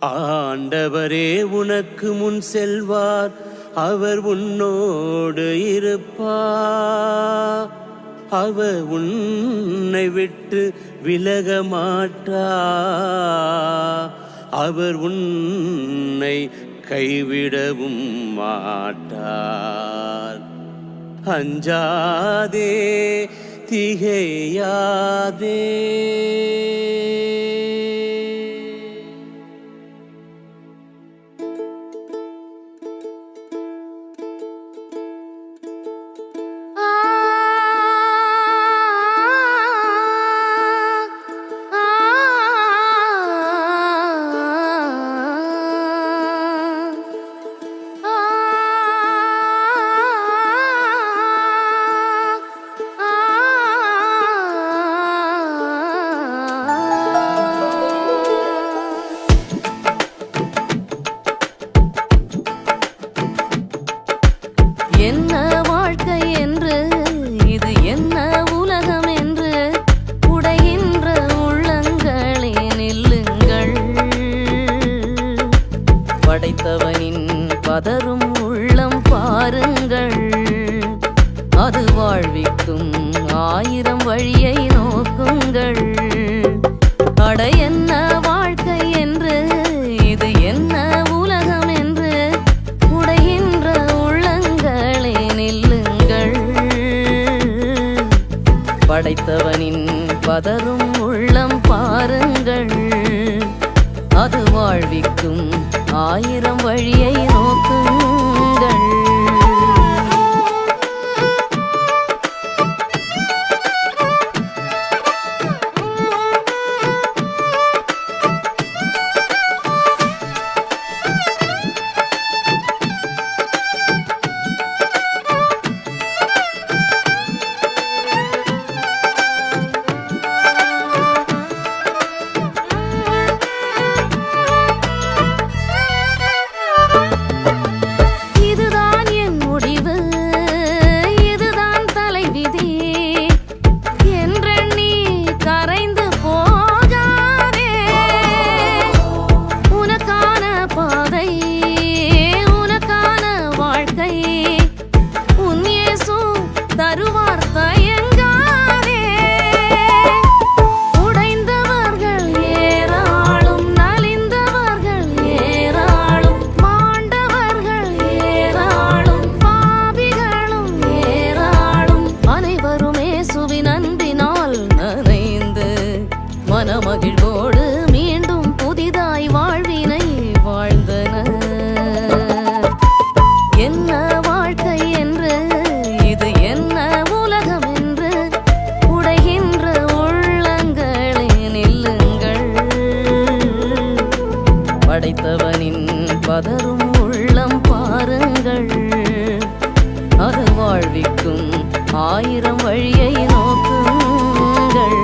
ஆண்டவரே உனக்கு முன் செல்வார், அவர் உன்னோடு இருப்பார். அவர் உன்னை விட்டு விலக மாட்டார். அவர் உன்னை கைவிடவும் மாட்டார். அஞ்சாதே, திகையாதே. என்ன வாழ்க்கை என்று, இது என்ன உலகம் என்று உடைகின்ற உள்ளங்களே நில்லுங்கள். படைத்தவனின் பதறும் உள்ளம் பாருங்கள். அது வாழ்விக்கும் 1000 வழியை நோக்குங்கள். அட என்ன வாழ்க்கை என்று, இது என்ன உலகம் என்று உடைகின்ற உள்ளங்களே நில்லுங்கள். படைத்தவனின் பதறும் உள்ளம் பாருங்கள். அது வாழ்விக்கும் 1000 வழியை நோக்குங்கள். மனமகிழ்வோடு மீண்டும் புதிதாய் வாழ்வினை வாழ்ந்தனர். என்ன வாழ்க்கை என்று, இது என்ன உலகம் என்று உடைகின்ற உள்ளங்களே நில்லுங்கள். படைத்தவனின் பதறும் உள்ளம் பாருங்கள். அது வாழ்விக்கும் 1000 வழியை நோக்குங்கள்.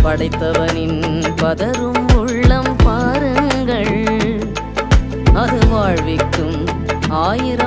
படைத்தவனின் பதறும் உள்ளம் பாருங்கள். அது வாழ்விக்கும் 1000